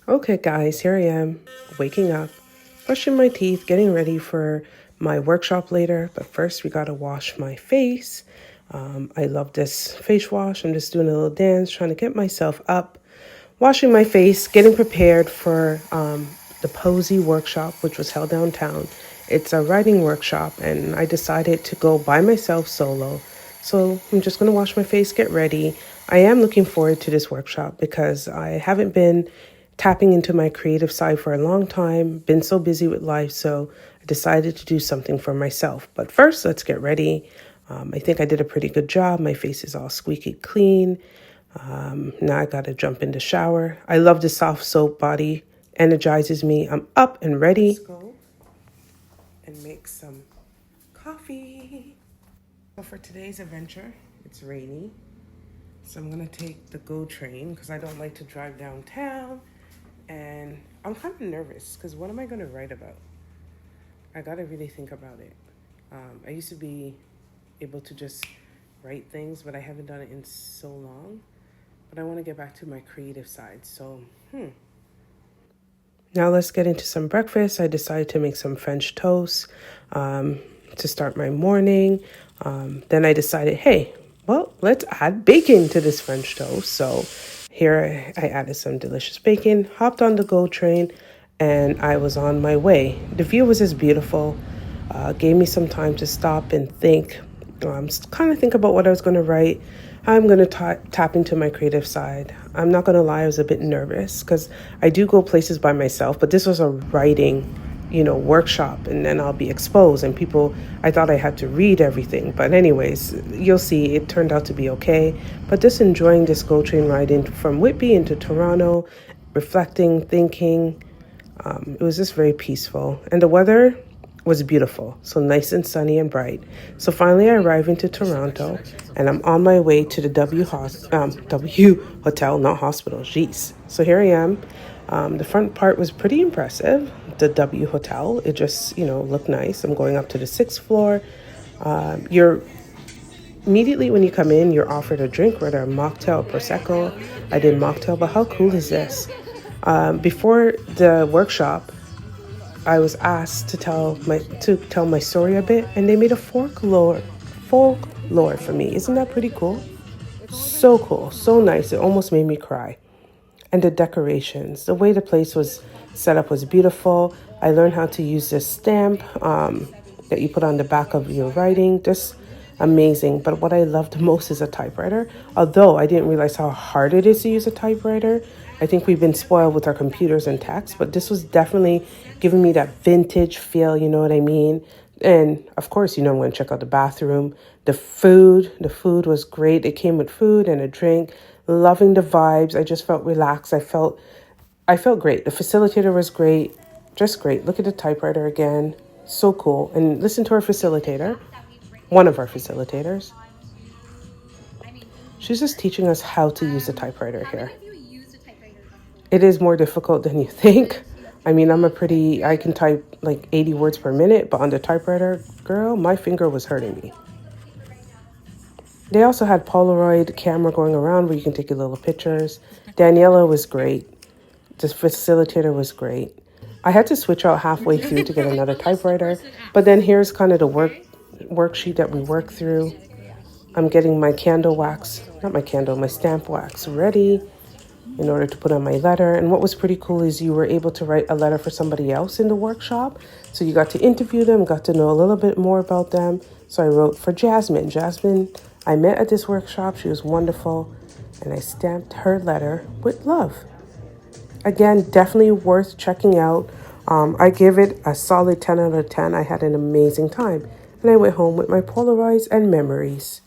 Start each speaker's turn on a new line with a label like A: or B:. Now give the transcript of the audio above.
A: Okay, guys, here I am, waking up, brushing my teeth, getting ready for my workshop later. But first, we gotta wash my face. I love this face wash. I'm just doing a little dance, trying to get myself up, washing my face, getting prepared for the Posey workshop, which was held downtown. It's a writing workshop, and I decided to go by myself solo. So I'm just gonna wash my face, get ready. I am looking forward to this workshop because I haven't been tapping into my creative side for a long time, been so busy with life, so I decided to do something for myself. But first, let's get ready. I think I did a pretty good job. My face is all squeaky clean. Now I gotta jump in the shower. I love the soft soap body, energizes me. I'm up and ready. Let's go and make some coffee. So for today's adventure, it's rainy. So I'm gonna take the GO train because I don't like to drive downtown. And I'm kind of nervous because what am I going to write about? I got to really think about it. I used to be able to just write things, but I haven't done it in so long. But I want to get back to my creative side. So, Now let's get into some breakfast. I decided to make some French toast to start my morning. Then I decided, hey, well, let's add bacon to this French toast. So here I added some delicious bacon, hopped on the GO train, and I was on my way. The view was just beautiful. Gave me some time to stop and think, kind of think about what I was going to write, how I'm going to tap into my creative side. I'm not going to lie, I was a bit nervous because I do go places by myself, but this was a writing workshop, and then I'll be exposed and I thought I had to read everything. But anyways, you'll see it turned out to be okay. But just enjoying this GO train ride from Whitby into Toronto, reflecting, thinking. It was just very peaceful. And the weather was beautiful, so nice and sunny and bright. So finally I arrived into Toronto and I'm on my way to the W Hotel, not hospital, jeez. So here I am. The front part was pretty impressive, the W Hotel. It just, looked nice. I'm going up to the 6th floor. You're immediately when you come in, you're offered a drink, whether a mocktail or Prosecco. I did mocktail, but how cool is this? Before the workshop, I was asked to tell my story a bit, and they made a folklore for me. Isn't that pretty cool? So cool, so nice. It almost made me cry. And the decorations, the way the place was set up was beautiful. I learned how to use this stamp that you put on the back of your writing. Just amazing. But what I love the most is a typewriter. Although I didn't realize how hard it is to use a typewriter. I think we've been spoiled with our computers and text, but this was definitely giving me that vintage feel, you know what I mean? And of course, I'm going to check out the bathroom. The food was great. It came with food and a drink. Loving the vibes. I just felt relaxed. I felt great. The facilitator was great. Just great. Look at the typewriter again. So cool. And listen to our facilitator. One of our facilitators. She's just teaching us how to use the typewriter here. It is more difficult than you think. I mean, I can type like 80 words per minute, but on the typewriter, girl, my finger was hurting me. They also had Polaroid camera going around where you can take your little pictures. Daniela was great. The facilitator was great. I had to switch out halfway through to get another typewriter, but then here's kind of the worksheet that we worked through. I'm getting my my stamp wax ready in order to put on my letter. And what was pretty cool is you were able to write a letter for somebody else in the workshop. So you got to interview them, got to know a little bit more about them. So I wrote for Jasmine. Jasmine, I met at this workshop. She was wonderful. And I stamped her letter with love. Again, definitely worth checking out. I give it a solid 10 out of 10. I had an amazing time. And I went home with my Polaroids and memories.